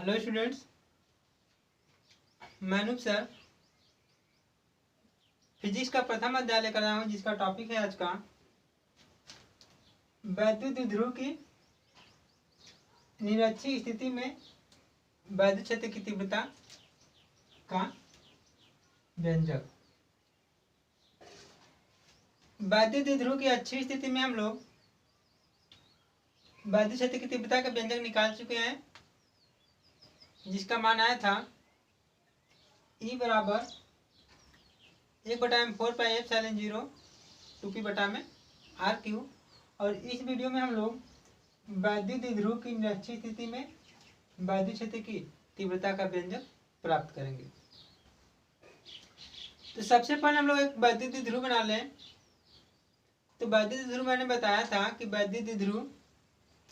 Hello students, मैं Anoop sir physics का प्रथम अध्याय लेकर आया हूँ, जिसका टॉपिक है आज का वैद्युत द्विध्रुव की निरक्षीय स्थिति में वैद्युत क्षेत्र की तीव्रता का व्यंजक। वैद्युत द्विध्रुव की अच्छी स्थिति में हम लोग वैद्युत क्षेत्र की तीव्रता का व्यंजक निकाल चुके हैं, जिसका मान आया था E बराबर 1/m4πε0 2p बटा में r3। और इस वीडियो में हम लोग वैद्युत द्विध्रुव की निरक्षीय स्थिति में वैद्युत क्षेत्र की तीव्रता का व्यंजक प्राप्त करेंगे। तो सबसे पहले हम लोग एक वैद्युत द्विध्रुव बना लें। तो वैद्युत द्विध्रुव मैंने बताया था कि वैद्युत द्विध्रुव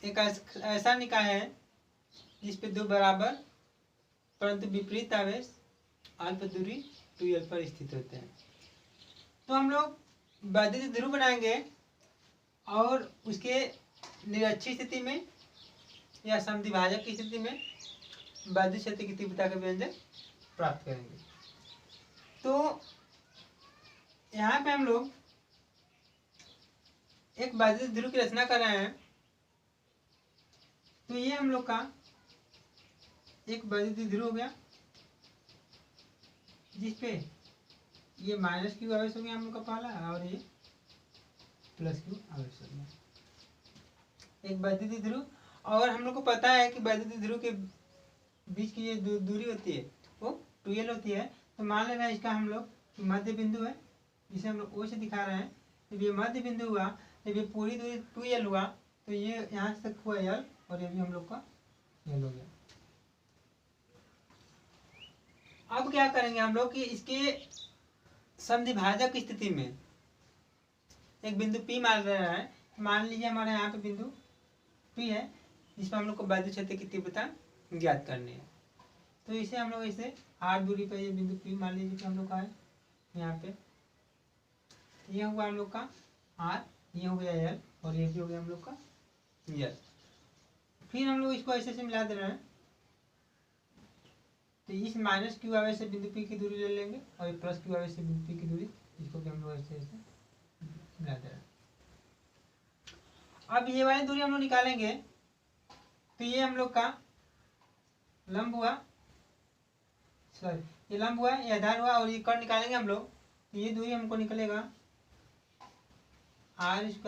एक ऐसा निकाय है जिस पे दो बराबर परंतु विपरीत आवेश अल्प दूरी 2l पर स्थित होते हैं। तो हम लोग वैद्युत द्विध्रुव बनाएंगे और उसके निरक्षीय स्थिति में या समद्विभाजक की स्थिति में वैद्युत क्षेत्र की तीव्रता का व्यंजक प्राप्त करेंगे। तो यहाँ पे हम लोग एक वैद्युत द्विध्रुव की रचना कर रहे हैं। तो ये हम लोग का एक वैद्युत द्विध्रुव हो गया, जिसपे ये -q आवेश हो गया हम लोग का पहला, और ये +q आवेश हो गया एक वैद्युत द्विध्रुव। और हम लोग को पता है कि वैद्युत द्विध्रुव के बीच की ये दूरी होती है वो 2l होती है। तो मान लेना इसका हम लोग मध्य बिंदु है, जिसे हम लोग O से दिखा रहे हैं। जब ये मध्य बिंदु हुआ, जब ये पूरी दूरी 2l हुआ, तो ये यहाँ तक हुआ l, और ये भी हम लोग का l हो गया। अब क्या करेंगे हम लोग कि इसके समद्विभाजक की स्थिति में एक बिंदु P मान रहा है। मान लीजिए हमारे यहाँ पे बिंदु P है, जिसमें हम लोग को वैद्युत क्षेत्र की तीव्रता ज्ञात करनी है। तो इसे हम लोग इसे r दूरी पर ये बिंदु P मान लीजिए कि हम लोग का है यहाँ पे। ये हुआ हम लोग का r, ये हो गया l, और ये भी हो गया हम लोग का l। फिर हम लोग इसको ऐसे से मिला दे रहे हैं। तो इस -q आवेश से बिंदु P की दूरी ले लेंगे, और +q आवेश से बिंदु P की दूरी, इसको भी हम लोग ऐसे ऐसे मिला दे रहे हैं। अब ये वाली दूरी हम लोग निकालेंगे। तो ये हम लोग का लंब हुआ, सॉरी ये लंब हुआ, ये आधार हुआ, और ये कर्ण निकालेंगे हम लोग। तो ये दूरी हमको निकलेगा r² +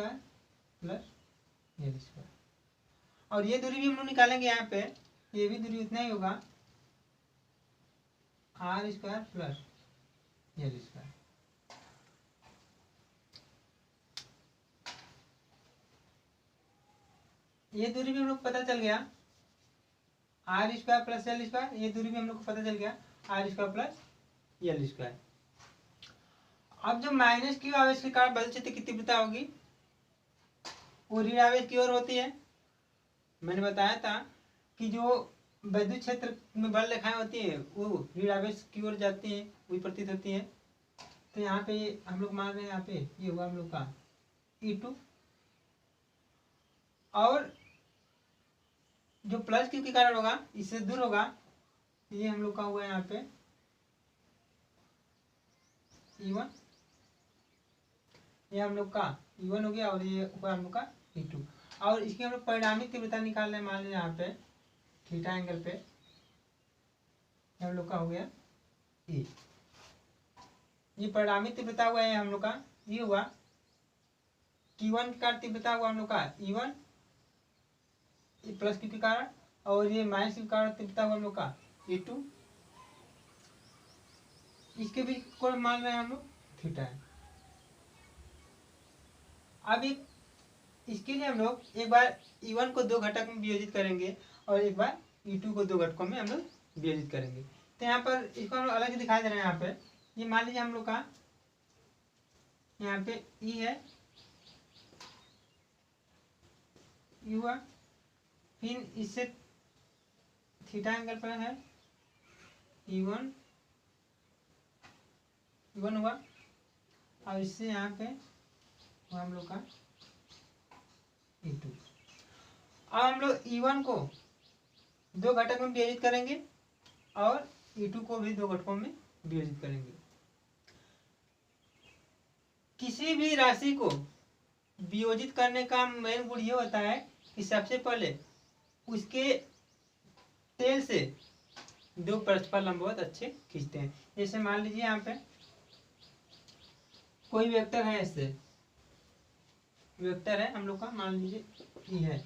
l²। और ये दूरी भी हम लोग निकालेंगे यहाँ पे, ये भी दूरी उतना ही होगा r² + l²। ये दूरी भी हम लोग पता चल गया r² + l²। ये दूरी भी हम लोग को पता चल गया r² + l²। अब जो -q आवेश के कारण वैद्युत क्षेत्र की तीव्रता होगी वो ऋण आवेश की ओर होती है। मैंने बताया था कि जो वैद्युत क्षेत्र में बल रेखाएं होती है वो ऋण आवेश की ओर जाती हैं, वही प्रतीत होती है। तो यहाँ पे हम लोग मान रहे हैं, यहाँ पे ये हुआ हम लोग का E2, और जो +q के कारण होगा इससे दूर होगा, ये हम लोग का हुआ यहाँ पे E1, ये हम लोग का E1 हो गया, और ये हुआ हम लोग का E2। और इसकी हम लोग परिणामी तीव्रता निकाल रहे हैं। मान लें यहाँ पे थीटा एंगल पे हम लोग का हो गया E। ये परिणामी तीव्रता हुआ है हम लोग का, ये हुआ Q1 के कारण तीव्रता हुआ हम लोग का E1 +q के कारण, और ये -q के कारण तीव्रता हुआ हम लोग का E2। इसके भी कोण मान रहे हैं हम लोग थीटा है। अब इसके लिए हम लोग एक बार E1 को 2 घटक में वियोजित करेंगे, और एक बार E2 को 2 घटकों में हम लोग वियोजित करेंगे। तो यहाँ पर इसको हम लोग अलग दिखाई दे रहे हैं। यहाँ पे ये मान लीजिए हम लोग का यहाँ पे E है, E हुआ, फिर इससे थीटा एंगल पर है E1 हुआ, और इससे यहाँ पे हुआ हम लोग का E2। अब हम लोग E1 को दो घटक में विभाजित करेंगे और E2 को भी दो घटकों में विभाजित करेंगे। किसी भी राशि को वियोजित करने का मेन गुण ये होता है कि सबसे पहले उसके टेल से दो परस्पर लंबवत अच्छे खींचते हैं। जैसे मान लीजिए यहाँ पे कोई वेक्टर है, ऐसे वेक्टर है हम लोग का, मान लीजिए ई है।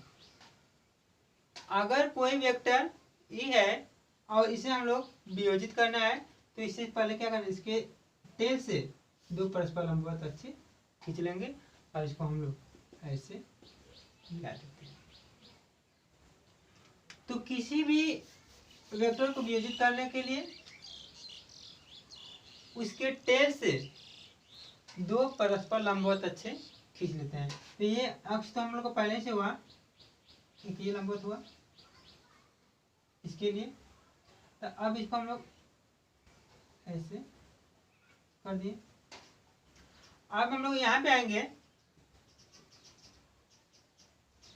अगर कोई वेक्टर ई है और इसे हम लोग वियोजित करना है तो इससे पहले क्या करना है, इसके टेल से दो परस्पर लंबवत अच्छे खींच लेंगे और इसको हम लोग ऐसे मिला देते हैं। तो किसी भी वेक्टर को वियोजित करने के लिए उसके टेल से दो परस्पर लंबवत अच्छे खींच लेते हैं। तो ये अक्ष तो हम लोग को पहले से हुआ, एक ये लंबवत हुआ इसके लिए, तो अब इसको हम लोग ऐसे कर दिए। अब हम लोग यहाँ पे आएंगे,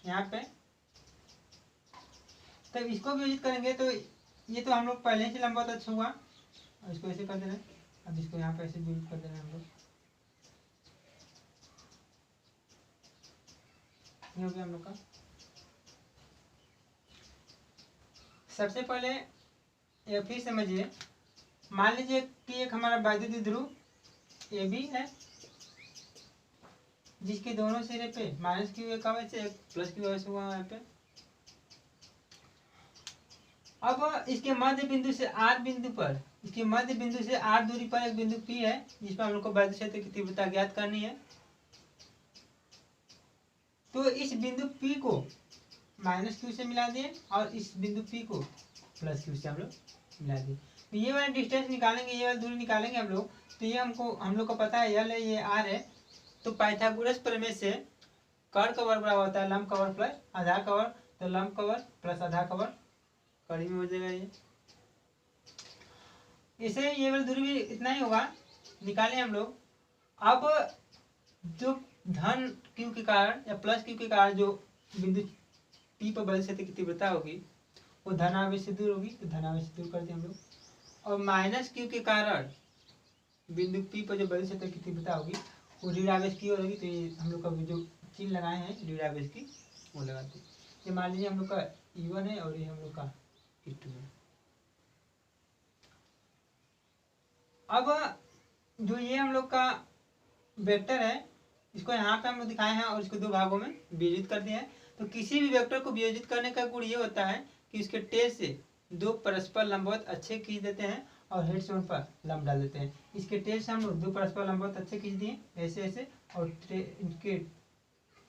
यहाँ पे तब इसको वियोजित करेंगे तो ये तो हम लोग पहले से लंबवत अच्छा हुआ और इसको ऐसे कर दे रहे हैं। अब इसको यहाँ पे ऐसे वियोजित कर दे रहे हैं हम लोग, ये हो गया हम लोग का। सबसे पहले ये फिर समझिए, मान लीजिए कि एक हमारा वैद्युत ध्रुव ए बी है जिसके दोनों सिरे पे माइनस क्यू एक वजह से प्लस क्यू वजह से हुआ यहाँ पे। अब इसके मध्य बिंदु से आर बिंदु पर, इसके मध्य बिंदु से आर दूरी पर एक बिंदु पी है जिसमें हम लोग को वैद्युत क्षेत्र की तीव्रता ज्ञात करनी है। तो इस बिंदु पी को माइनस क्यू से मिला दिए और इस बिंदु पी को प्लस क्यू से हम लोग मिला दिए। तो ये वाला डिस्टेंस निकालेंगे, ये वाली दूरी निकालेंगे हम लोग। तो ये हम लोग को पता है यल है, ये आर है। तो पाइथागोरस प्रमेय से कर्ण का वर्ग बराबर होता है लंब का वर्ग प्लस आधार का वर्ग। तो लंब का वर्ग प्लस आधार का वर्ग कड़ी में हो जाएगा ये। इसे ये वाली दूरी भी इतना ही होगा, निकाले हम लोग। अब जो धन क्यू के कारण या प्लस क्यू के कारण जो बिंदु पी पर बल क्षेत्र की तीव्रता होगी वो धनावेश से दूर होगी, तो धनावेश से दूर कर दिए हम लोग। और माइनस क्यू के कारण बिंदु पी पर जो बल क्षेत्र की तीव्रता होगी वो ऋणावेश की ओर होगी। तो ये हम लोग का जो चिन्ह लगाए हैं ऋणावेश की वो लगाते हैं। ये मान लीजिए हम लोग का E1 है और ये हम लोग का E2 है। अब जो ये हम लोग का वेक्टर है इसको यहाँ पे हम लोग दिखाए हैं और इसको दो भागों में विभाजित कर दिए हैं। तो किसी भी वेक्टर को विभाजित करने का गुण ये होता है कि इसके टेल से दो परस्पर लंबवत अच्छे खींच देते हैं और हेड से उन पर लंब डाल देते हैं। इसके टेल से हम लोग दो परस्पर लंबवत अच्छे खींच दिए ऐसे ऐसे और इनके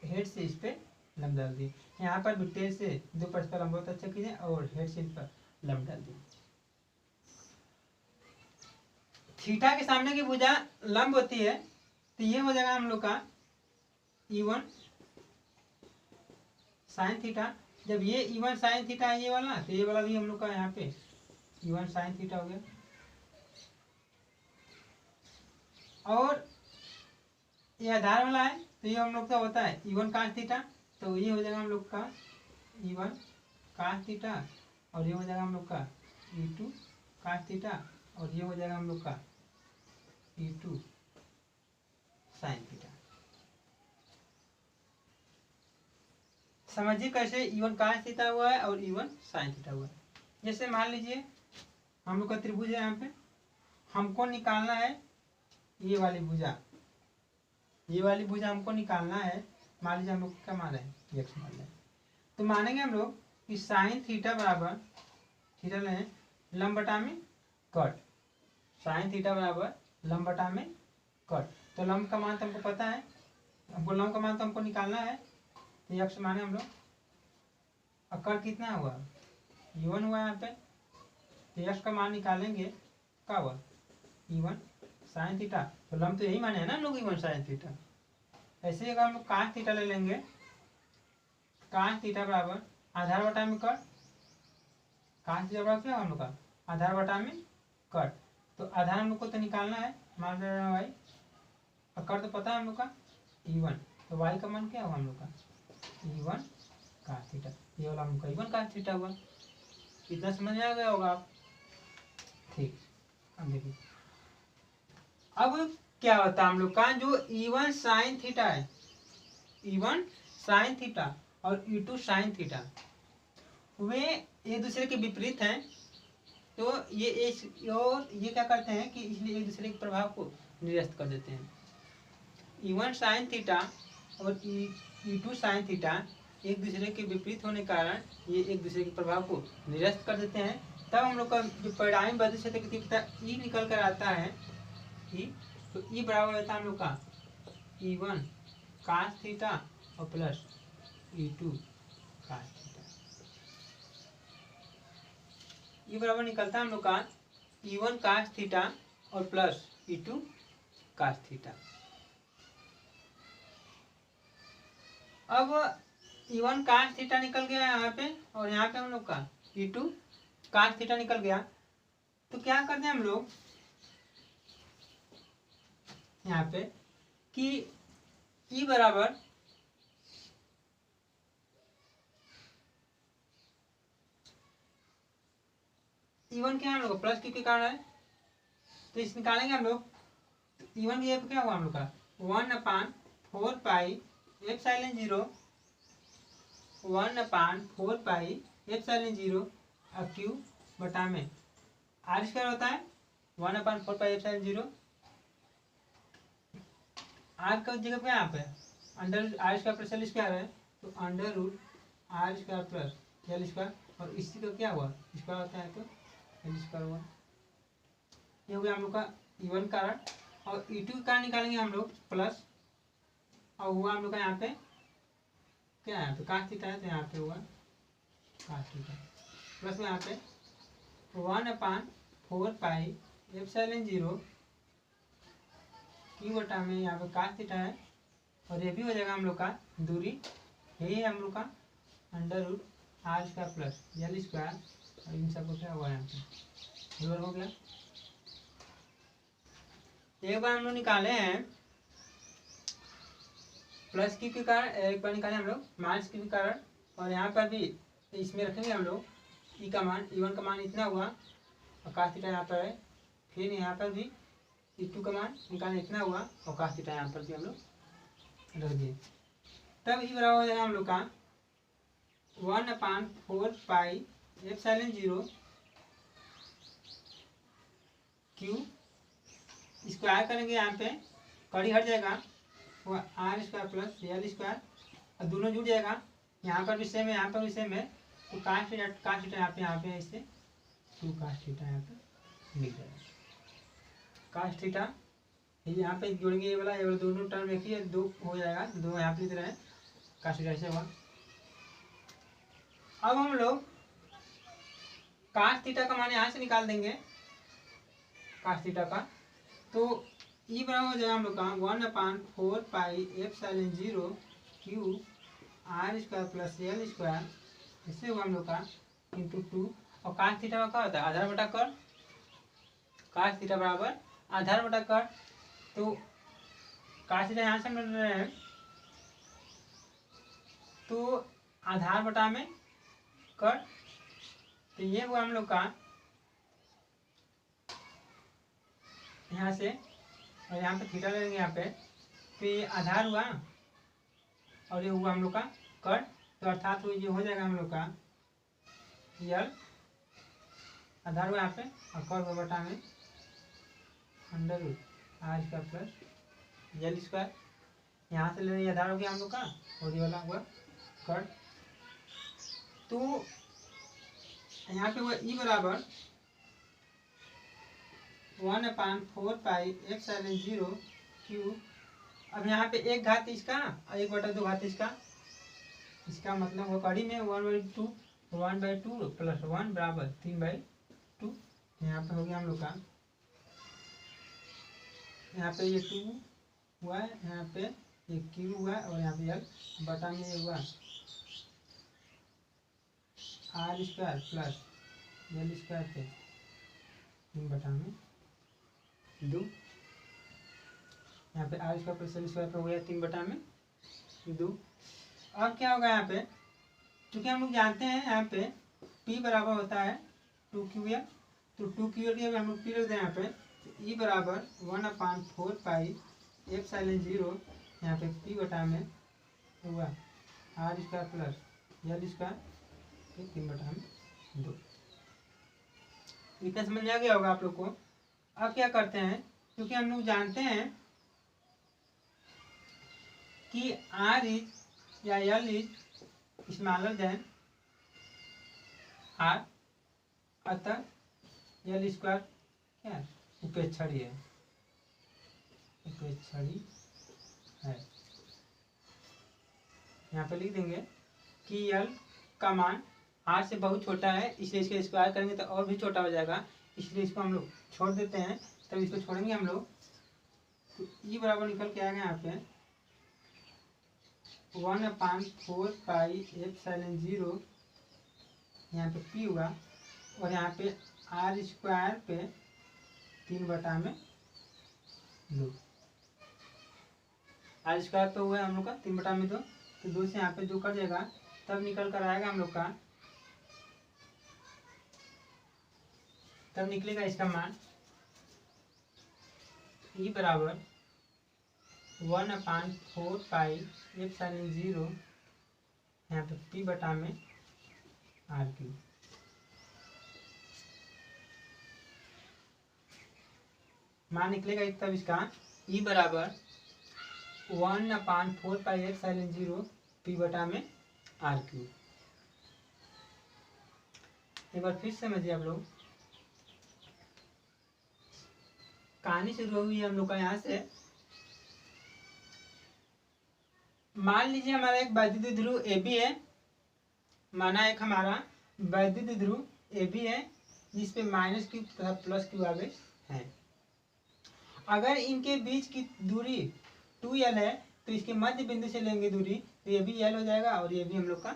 हेड से इस पे लंब डाल दिए। यहाँ पर भी टेल से दो परस्पर लंबवत अच्छे खींचे और हेड से इन पर लंब डाल दिए। थीटा के सामने की भुजा लंब होती है तो ये हो जाएगा हम लोग का E1 साइन थीटा। जब ये E1 साइन थीटा है ये वाला, तो ये वाला भी हम लोग का यहाँ पे E1 साइन थीटा हो गया। और ये आधार वाला है तो ये हम लोग का होता है E1 cos थीटा। तो ये हो जाएगा हम लोग का E1 cos थीटा और ये हो जाएगा हम लोग का E2 cos थीटा और ये हो जाएगा हम लोग का E2 साइन थीटा। समझिए कैसे E1 cos थीटा हुआ है और E1 साइन थीटा हुआ है। जैसे मान लीजिए हम लोग का त्रिभुज है, यहाँ पे हमको निकालना है ये वाली भुजा, ये वाली भुजा हमको निकालना है। मान लीजिए हम लोग क्या मान रहे हैं x मान रहे हैं, तो मानेंगे हम लोग कि साइन थीटा बराबर थीटा लें लंब बटा में कट, साइन थीटा बराबर लंब बटा में कट। तो लंब का मान तो हमको पता है, हमको लंब का मान तो हमको निकालना है। तो ये x माने हम लोग, और कट कितना हुआ E1 हुआ यहाँ पे। तो x का मान निकालेंगे क्या हुआ E1 साइन थीटा। तो लंब तो यही माने है ना हम लोग E1 साइन थीटा। ऐसे ही अगर हम लोग cos थीटा ले लेंगे, cos थीटा बराबर आधार बटा में कट, cos थीटा बराबर क्या हम लोग का आधार बटा में कट। तो आधार हम लोग को तो निकालना है, मान रहे हैं y, और कट तो पता है हम लोग का E1। तो y का मान क्या हुआ हम लोग का E1 cos थीटा। ये वाला हम लोग का E1 cos थीटा हुआ। इतना समझ में आ गया होगा आप। ठीक, अब देखिए अब क्या होता है हम लोग का जो E1 साइन थीटा है, E1 साइन थीटा और E2 साइन थीटा, वे एक दूसरे के विपरीत हैं। तो ये और ये क्या करते हैं कि इसलिए एक दूसरे के प्रभाव को निरस्त कर देते हैं। E1 साइन थीटा और E2 साइन थीटा एक दूसरे के विपरीत होने के कारण ये एक दूसरे के प्रभाव को निरस्त कर देते हैं। तब हम लोग का जो परिणामी बद्ध क्षेत्र की तीव्रता E निकल कर आता है, E, तो E बराबर होता है हम लोग का E1 cos थीटा और plus E2 cos theta. E बराबर निकलता है हम लोग का E1 cos थीटा और प्लस E2 cos थीटा। अब E1 cos थीटा निकल गया यहाँ पे और यहाँ पे हम लोग का E2 cos थीटा निकल गया। तो क्या करते हैं हम लोग यहाँ पे कि E बराबर E1 क्या है हम लोग प्लस क्यू के कारण है, तो इस निकालेंगे हम लोग। E1 की क्या हुआ हम लोग का 1/4 पाई एप्सिलॉन 0 1/4 पाई एप्सिलॉन 0 अब क्यू बटा में आर स्क्वायर होता है 1/4 पाई एप्सिलॉन 0। आर का जगह पे यहाँ पे under R square plus L square है, तो under root R square plus L square, और इसी का क्या हुआ स्क्वायर होता है तो एल स्क्वायर हुआ। ये हो गया हम लोग का E1 कारण। और E2 का कारण निकालेंगे हम लोग प्लस, और हुआ हम लोग का यहाँ पे क्या है, यहाँ पे cos थीटा है तो यहाँ पे हुआ cos थीटा प्लस में यहाँ पे 1/4 पाई एप्सिलॉन 0 क्यू बटा में यहाँ पे cos थीटा है, और ये भी हो जाएगा हम लोग का दूरी, यही है हम लोग का under root R square plus L square, और इन सबको क्या हुआ यहाँ पे जोड़ हो गया। एक बार हम लोग निकाले हैं प्लस क्यू के कारण, एक बार निकाले हम लोग माइनस क्यू के कारण, और यहाँ पर भी इसमें रखेंगे हम लोग ई का मान E1 का मान इतना हुआ और cos थीटा यहाँ पर है, फिर यहाँ पर भी E2 का मान निकालने इतना हुआ और cos थीटा यहाँ पर भी हम लोग रख दिए। तब ई बराबर हो जाएगा हम लोग का 1/4 पाई एप्सिलॉन 0 क्यू, स्क्वायर करेंगे यहाँ पे कड़ी हट जाएगा वो R square plus L square, और दोनों जुड़ जाएगा। यहाँ पर भी सेम है यहाँ पर भी सेम है, तो cos थीटा यहाँ पे इससे 2 cos थीटा यहाँ पे लिख जाएगा। cos थीटा यहाँ पे जोड़ेंगे ये वाला दोनों टर्म एक ही है, 2 हो जाएगा, 2 यहाँ पे लिख रहे हैं cos थीटा ऐसे हुआ। अब हम लोग cos थीटा का मान यहाँ से निकाल देंगे cos थीटा का, तो ई बराबर हो जाएगा हम लोग का 1/4 pi epsilon 0 Q R square plus L square, इससे हुआ हम लोग का इंटू 2, और cos थीटा का क्या होता है आधार बटा कर, cos थीटा बराबर आधार बटा कर, तो cos थीटा यहाँ से मिल रहे हैं तो आधार बटा में कर, तो ये हुआ हम लोग का यहाँ से, और यहाँ पे थीटा ले लेंगे यहाँ पे, तो ये आधार हुआ और ये हुआ हम लोग का कर, तो अर्थात ये हो जाएगा हम लोग का यल आधार हुआ यहाँ पे और कर हुआ बटा में under root R square plus L square, यहाँ से ले लेंगे आधार हो गया हम लोग का और ये वाला हुआ कर। तो यहाँ पे हुआ ई बराबर 1/4 पाई एप्सिलॉन 0 क्यू, अब यहाँ पे एक घात इसका और 1/2 घात इसका, इसका मतलब वो कड़ी में 1/2 प्लस 1 बराबर 3/2, यहाँ पे हो गया हम लोग का, यहाँ पे ये 2 हुआ है, यहाँ पे ये क्यू हुआ है, और यहाँ पे एल बटा में ये हुआ R square plus L square पे 3 बटा में 2, यहाँ पे R square plus L square पे हो गया 3 बटा में 2। अब क्या होगा यहाँ पे, क्योंकि हम लोग जानते हैं यहाँ पे P बराबर होता है 2QL। तो 2QL की हम लोग P रख दें यहाँ पे, तो E बराबर 1/4 पाई एप्सिलॉन 0 यहाँ पे P बटा में हुआ R square plus L square 3/2। इतना समझ में आ गया होगा आप लोग को। अब क्या करते हैं, क्योंकि हम लोग जानते हैं कि R इज या L is smaller than R, अतः L स्क्वायर क्या है, उपेक्षणीय है, उपेक्षणीय है। यहाँ पे लिख देंगे कि L का मान R से बहुत छोटा है, इसलिए इसके स्क्वायर करेंगे तो और भी छोटा हो जाएगा, इसलिए इसको हम लोग छोड़ देते हैं। तब इसको छोड़ेंगे हम लोग तो E बराबर निकल के आएगा यहाँ पे 1/4 पाई एप्सिलॉन 0 यहाँ पे P हुआ, और यहाँ पे R स्क्वायर पे 3/2। R स्क्वायर पे हुआ है हम लोग का 3/2, तो 2 से यहाँ पे 2 कट जाएगा, तब निकल कर आएगा हम लोग का, तब निकलेगा इसका मान E बराबर 1/4 पाई एप्सिलॉन 0 यहाँ पे P बटा में R3। मान निकलेगा तब इसका E बराबर 1/4 पाई एप्सिलॉन 0 P बटा में R3। एक बार फिर समझिए आप लोग, कहानी शुरू हुई है हम लोग का यहाँ से। मान लीजिए हमारा एक वैद्युत ध्रुव AB है, माना एक हमारा वैद्युत ध्रुव AB है जिसपे -Q तथा +Q आवेश है। अगर इनके बीच की दूरी 2L है तो इसके मध्य बिंदु से लेंगे दूरी, तो ये भी L हो जाएगा और ये भी हम लोग का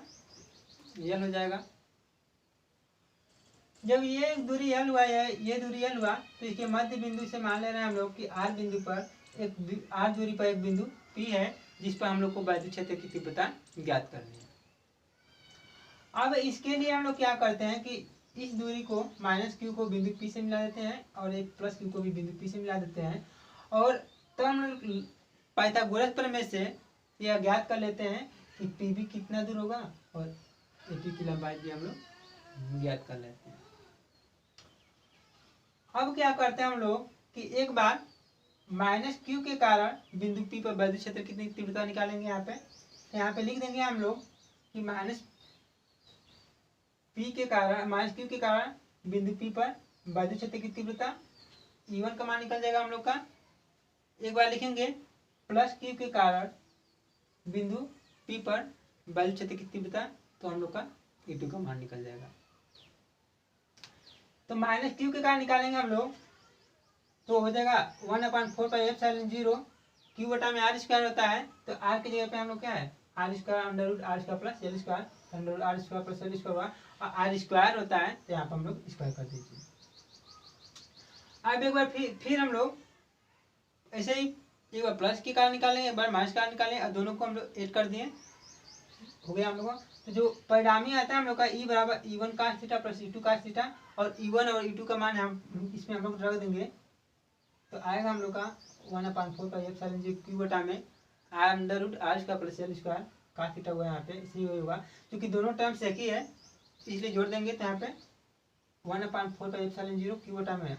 L हो जाएगा। जब ये दूरी L हुआ है, ये दूरी L हुआ, तो इसके मध्य बिंदु से मान ले रहे हैं हम लोग कि R बिंदु पर R दूरी पर एक बिंदु P है जिस पर हम लोग को वैद्युत क्षेत्र की तीव्रता ज्ञात करनी है। अब इसके लिए हम लोग क्या करते हैं कि इस दूरी को -Q को बिंदु P से मिला देते हैं और एक +Q को भी बिंदु P से मिला देते हैं, और तब हम लोग पाइथागोरस प्रमेय से यह ज्ञात कर लेते हैं कि PB कितना दूर होगा और AP की लंबाई भी हम लोग ज्ञात कर लेते हैं। अब क्या करते हैं हम लोग कि एक बार -Q के कारण बिंदु P पर वैद्युत क्षेत्र कितनी तीव्रता निकालेंगे। यहाँ पे लिख देंगे हम लोग कि -Q के कारण बिंदु P पर वैद्युत क्षेत्र की तीव्रता E1 का मान निकल जाएगा हम लोग का। एक बार लिखेंगे +Q के कारण बिंदु P पर वैद्युत क्षेत्र की तीव्रता, तो हम लोग का E2 का मान निकल जाएगा। तो -Q के कारण निकालेंगे हम लोग तो हो जाएगा 1/4 पाई एप्सिलॉन 0 Q बटा में R स्क्वायर होता है, तो R की जगह पे हम लोग क्या है R square √R square plus L square √R square plus L square हुआ, और R स्क्वायर होता है तो यहाँ पर हम लोग स्क्वायर कर दीजिए। अब एक बार फिर हम लोग ऐसे ही एक बार प्लस के कारण निकालेंगे, एक बार माइनस का निकालेंगे, और दोनों को हम लोग ऐड कर दिए, हो गया हम लोग। तो जो परिणामी आता है हम लोग का E बराबर E1 cos theta plus E2 cos theta, और E1 और E2 का मान हम इसमें हम लोग रख देंगे, तो आएगा हम लोग का 1/4 पाई एप्सिलॉन 0 Q बटा में R square plus L square cos theta हुआ यहाँ पे, इसलिए होगा क्योंकि दोनों टर्म्स एक ही है इसलिए जोड़ देंगे, तो यहाँ पे 1/4 पाई एप्सिलॉन 0 Q बटा में R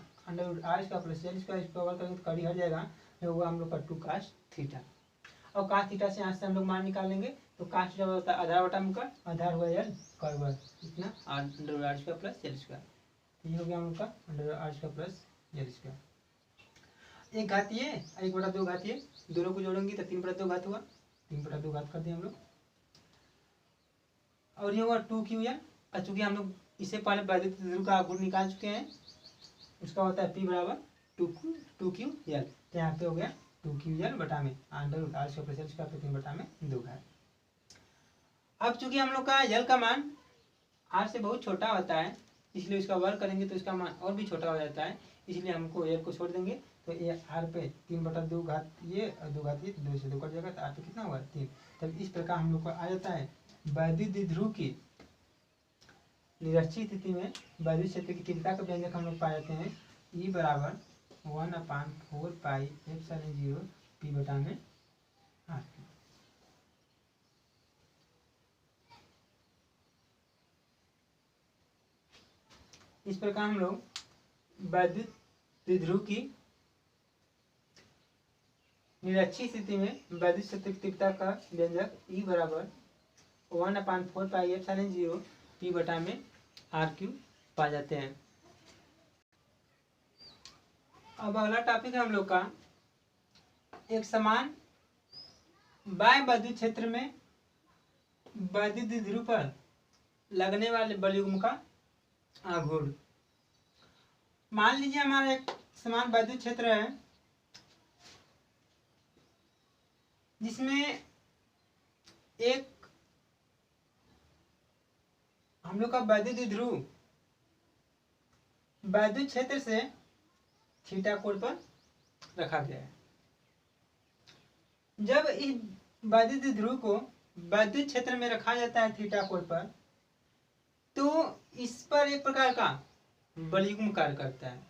square plus L square, इसको ओवर करेंगे तो कड़ी हट जाएगा, तो होगा हम लोग का 2 cos थीटा। और cos थीटा से यहाँ से हम लोग मान निकालेंगे, तो cos थीटा होता है आधार बटा मुकर, आधार हुआ L कर्व हुआ इतना R square plus L square, ये हो गया हम लोग का R square plus L square. एक घातीय और 1/2 घातीय, दोनों को जोड़ेंगे तो 3/2 घात हुआ, 3/2 घात कर दिए हम लोग, और ये हुआ 2QL। चूंकि हम लोग इससे पहले वैद्युत ध्रुव का गुण निकाल चुके हैं, उसका होता है P बराबर 2QL, तो यहाँ पे हो गया 2QL बटा में R square plus L square पे 3/2 घात। अब चूंकि हम लोग का L का मान R से बहुत छोटा होता है, इसलिए इसका वर्ग करेंगे तो इसका मान और भी छोटा हो जाता है, इसलिए हमको L को छोड़ देंगे, तो ये R पे 3/2 घात ये और 2 घात ये, 2 से 2 कट जाएगा, तो R पे कितना हुआ 3। तब इस प्रकार हम लोग को आ जाता है वैद्युत द्विध्रुव की निरक्षीय स्थिति में वैद्युत क्षेत्र की तीव्रता का व्यंजक हम लोग पा जाते हैं E बराबर 1/4 पाई एप्सिलॉन 0 P बटा में R। इस प्रकार हम लोग वैद्युत द्विध्रुव की निरक्षीय स्थिति में वैद्युत क्षेत्र की तीव्रता का व्यंजक E बराबर 1/4 पाई एप्सिलॉन 0 P बटा में R³ पा जाते हैं। अब अगला टॉपिक है हम लोग का एक समान बाह्य वैद्युत क्षेत्र में वैद्युत द्विध्रुव पर लगने वाले बलयुग्म का आघूर्ण। मान लीजिए हमारा एक समान वैद्युत क्षेत्र है जिसमें एक हम लोग का वैद्युत द्विध्रुव वैद्युत क्षेत्र से थीटा कोण पर रखा गया है। जब इस वैद्युत द्विध्रुव को वैद्युत क्षेत्र में रखा जाता है थीटा कोण पर, तो इस पर एक प्रकार का बलयुग्म कार्य करता है।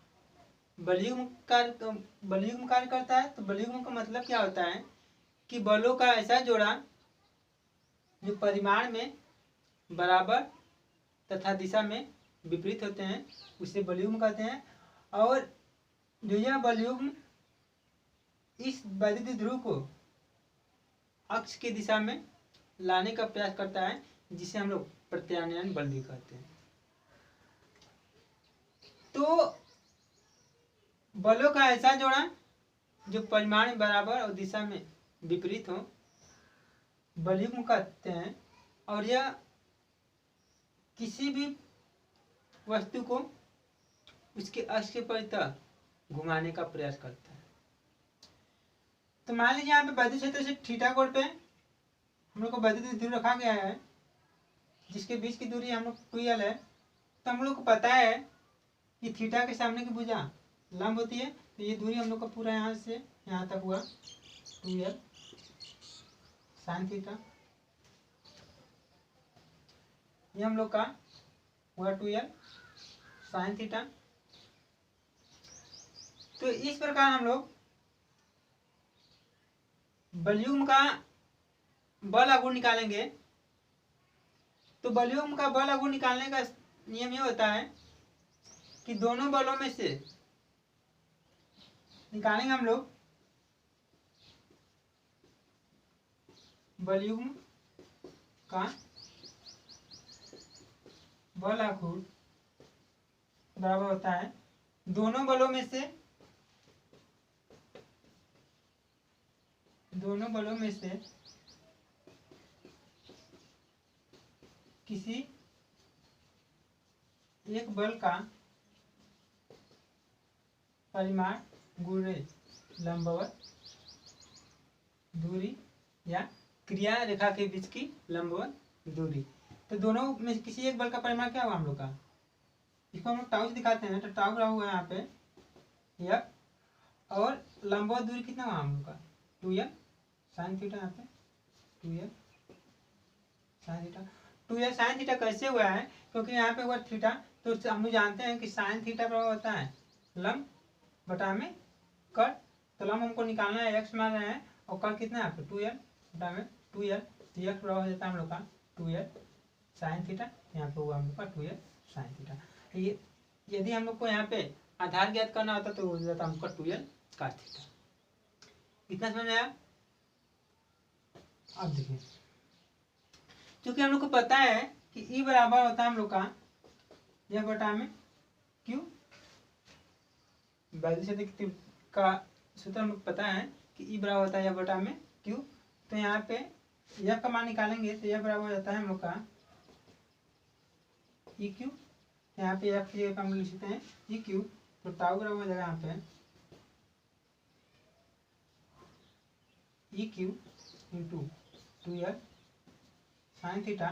बलयुग्म कार्य करता है। तो बलयुग्म का मतलब क्या होता है कि बलों का ऐसा जोड़ा जो परिमाण में बराबर तथा दिशा में विपरीत होते हैं उसे बलयुग्म कहते हैं। और जो यह बलयुग्म इस वैद्युत द्विध्रुव को अक्ष की दिशा में लाने का प्रयास करता है, जिसे हम लोग प्रत्यानयन बल भी कहते हैं। तो बलों का ऐसा जोड़ा जो परिमाण में बराबर और दिशा में विपरीत हो बलयुग्म कहते हैं। और यह किसी भी वस्तु को उसके अक्ष के परितः घुमाने का प्रयास करता है। तो मान लीजिए यहाँ पे वैद्युत क्षेत्र से थीटा कोण पे हम लोग को वैद्युत द्विध्रुव रखा गया है जिसके बीच की दूरी हम लोग 2l है। तो हम लोग को पता है कि थीटा के सामने की भुजा लंब होती है। तो ये दूरी हम लोग का पूरा यहाँ से यहाँ तक हुआ 2l साइन थीटा। ये हम लोग का हुआ 2l साइन थीटा। तो इस प्रकार हम लोग बलयुग्म का बल आघूर्ण निकालेंगे। तो बलयुग्म का बल आघूर्ण निकालने का नियम ये होता है कि दोनों बलों में से निकालेंगे हम लोग बलयुग्म का बल आघूर्ण बराबर होता है दोनों बलों में से किसी एक बल का परिमाण गुणे लंबवत दूरी या क्रिया रेखा के बीच की लंबवत दूरी। तो दोनों में किसी एक बल का परिमाण क्या हुआ हम लोग का, इसको हम लोग टाउ से दिखाते हैं। तो टाउ रहा हुआ है यहाँ पे यह, और लंबवत दूरी कितना हुआ हम लोग का 2l साइन थीटा। यहाँ पे 2l sine theta. 2l sine theta कैसे हुआ है, क्योंकि यहाँ पे हुआ थीटा। तो हम लोग जानते हैं कि साइन थीटा बराबर होता है लंब बटा में कट। तो लंब हमको निकालना है, एक्स मान रहे हैं, और कट कितना है आपको 2l बटा में 2l। तो एक्स बराबर हो जाता है हम लोग का 2l साइन थीटा। यहाँ पे हुआ हम लोग का 2l साइन थीटा। ये यदि हम लोग को यहाँ पे आधार ज्ञात करना होता तो हो जाता हमको 2l cos थीटा। इतना समझ आया। अब देखिए, क्योंकि हम लोग को पता है कि E बराबर होता है हम लोग का यह बटा में Q। वैद्युत क्षेत्र का सूत्र हम लोग पता है कि E बराबर होता है यह बटा में Q। तो यहाँ पे यह का मान निकालेंगे तो यह बराबर हो जाता है हम लोग का EQ। यहाँ पे F की हम लिख सकते हैं EQ। तो टाउ बराबर हो जाएगा यहाँ पे EQ into 2l sine theta.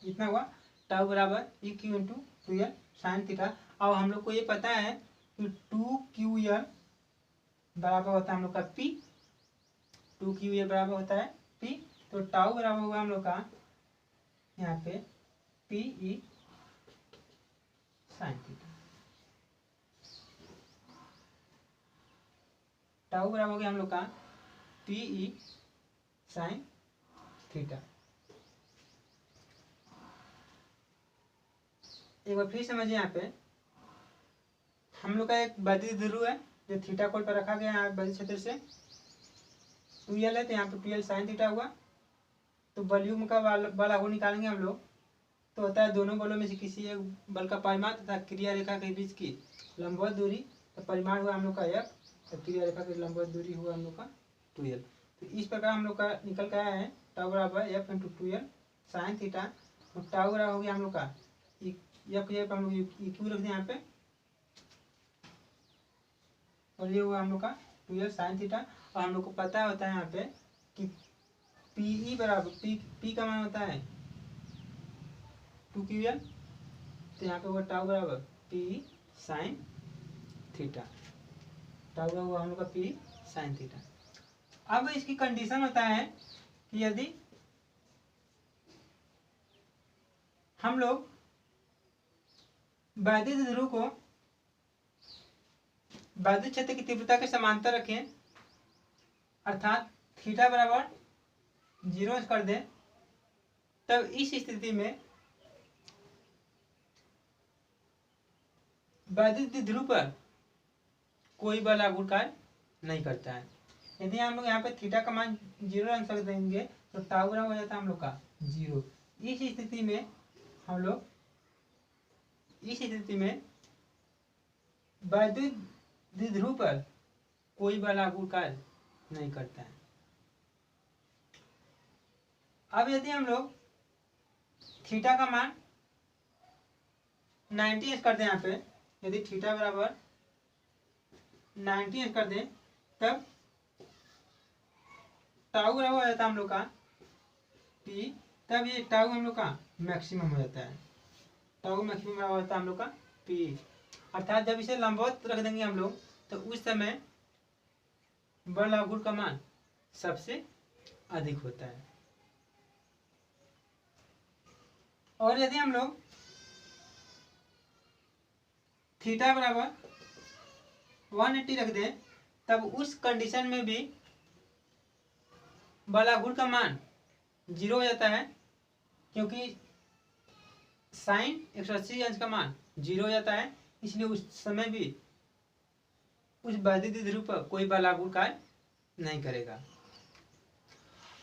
इतना हुआ टाउ बराबर EQ into 2l sine theta. और हम लोग को ये पता है कि 2QL बराबर होता है हम लोग का P। 2QL बराबर होता है P। तो टाउ बराबर हुआ हम लोग का यहाँ पे P E sine theta. Tau बराबर हो गया हम लोग का पी ई साइन थीटा। एक बार फिर समझिए, यहाँ पे हम लोग का एक वैद्युत ध्रुव है जो थीटा कोण पर रखा गया है वैद्युत क्षेत्र से 2l है, तो यहाँ पे 2l साइन थीटा हुआ। तो बलयुग्म का बल आघूर्ण निकालेंगे हम लोग, तो होता है दोनों बलों में से किसी एक बल का परिमाण तथा क्रिया रेखा के बीच की लंबवत दूरी। तो परिमाण हुआ हम लोग का f, तो क्रिया रेखा की लंबवत दूरी हुआ हम लोग का 2l। तो इस प्रकार हम लोग का निकल के आया है टाउ बराबर f into 2l sine theta. तो टाउ बराबर हो गया हम लोग का f हम लोग क्यों रख दें यहाँ पे, और ये हुआ हम लोग का 2l साइन थीटा। और हम लोग को पता होता है यहाँ पे कि पी ई बराबर पी का मान होता है 2ql, तो यहाँ पे हुआ टाउ बराबर पी साइन थीटा। टाउ बराबर हुआ हम लोग का पी साइन थीटा। अब इसकी कंडीशन होता है कि यदि हम लोग वैद्युत ध्रुव को वैद्युत क्षेत्र की तीव्रता के समांतर रखें, अर्थात थीटा बराबर 0 कर दें, तब इस स्थिति में वैद्युत ध्रुव पर कोई बल आघूर्ण कार्य नहीं करता है। यदि हम लोग यहाँ पे थीटा का मान 0 रख देंगे तो टाउ बराबर हो जाता है हम लोग का 0। इस स्थिति में हम लोग वैद्युत द्विध्रुव पर कोई बल आघूर्ण कार्य नहीं करता है। अब यदि हम लोग थीटा का मान 90 कर दें, यहाँ पे यदि थीटा बराबर 90 कर दें, तब टाउ बराबर हो जाता है हम लोग का पी, तब ये टाउ हम लोग का मैक्सिमम हो जाता है। टाउ मैक्सिमम बराबर होता है हम लोग का पी, अर्थात जब इसे लंबवत रख देंगे हम लोग तो उस समय बल आघूर्ण का मान सबसे अधिक होता है। और यदि हम लोग थीटा बराबर 180 रख दें, तब उस कंडीशन में भी बल आघूर्ण का मान 0 हो जाता है, क्योंकि साइन 180 अंश का मान 0 हो जाता है। इसलिए उस समय भी उस वैद्युत ध्रुव पर कोई बल आघूर्ण कार्य नहीं करेगा।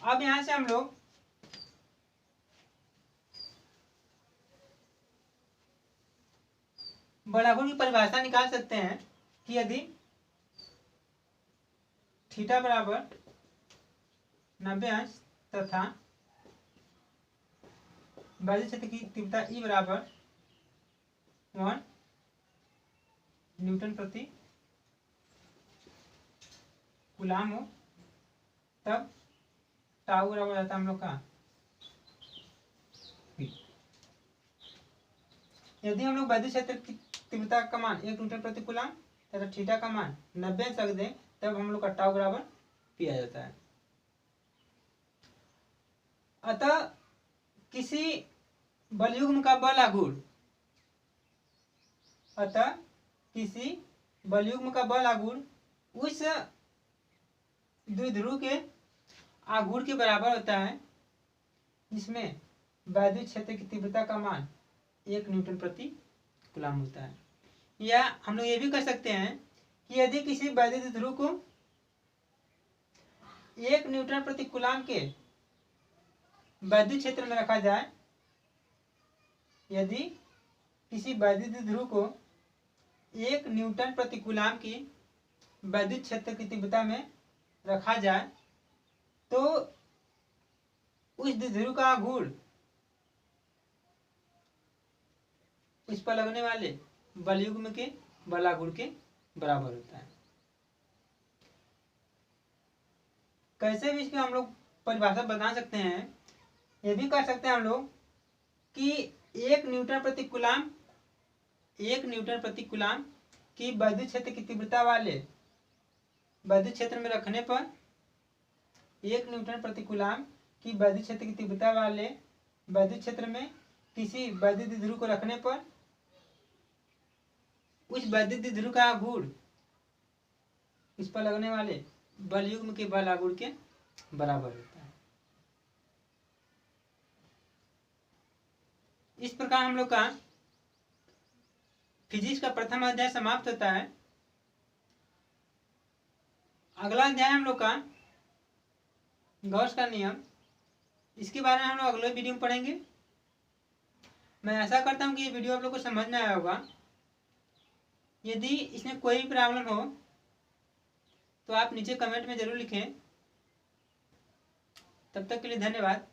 अब यहां से हम लोग बल आघूर्ण की परिभाषा निकाल सकते हैं कि यदि थीटा बराबर 90 अंश तथा वैद्युत क्षेत्र की तीव्रता ई बराबर 1 न्यूटन प्रति कूलाम हो, तब टाउ बराबर हो जाता है हम लोग का पी। यदि हम लोग वैद्युत क्षेत्र की तीव्रता का मान 1 न्यूटन प्रति कूलाम तथा थीटा का मान 90 रख दें, तब हम लोग का टाउ बराबर पी आ जाता है। अतः किसी बलयुग्म का बल आघूर्ण उस द्विध्रुव के आघूर्ण के बराबर होता है जिसमें वैद्युत क्षेत्र की तीव्रता का मान 1 न्यूटन प्रति कूलाम होता है। या हम लोग ये भी कर सकते हैं कि यदि किसी वैद्युत ध्रुव को 1 न्यूटन प्रति कूलाम के वैद्युत क्षेत्र में रखा जाए, यदि किसी वैद्युत ध्रुव को 1 न्यूटन प्रति कूलाम की वैद्युत क्षेत्र की तीव्रता में रखा जाए, तो उस द्विध्रुव का आघूर्ण उस पर लगने वाले बलयुग्म के बल आघूर्ण के बराबर होता है। कैसे भी इसकी हम लोग परिभाषा बता सकते हैं, ये भी कर सकते हैं हम लोग कि 1 न्यूटन प्रति कूलाम की वैद्युत क्षेत्र की तीव्रता वाले वैद्युत क्षेत्र में रखने पर 1 न्यूटन प्रति कूलाम की वैद्युत क्षेत्र की तीव्रता वाले वैद्युत क्षेत्र में किसी वैद्युत द्विध्रुव को रखने पर उस वैद्युत द्विध्रुव का गुण इस पर लगने वाले बल युग्म के बल आघूर्ण के बराबर होता है। इस प्रकार हम लोग का फिजिक्स का प्रथम अध्याय समाप्त होता है। अगला अध्याय हम लोग का गॉस का नियम, इसके बारे में हम लोग अगले वीडियो में पढ़ेंगे। मैं आशा करता हूँ कि ये वीडियो आप लोग को समझ में आया होगा। यदि इसमें कोई भी प्रॉब्लम हो तो आप नीचे कमेंट में जरूर लिखें। तब तक के लिए धन्यवाद।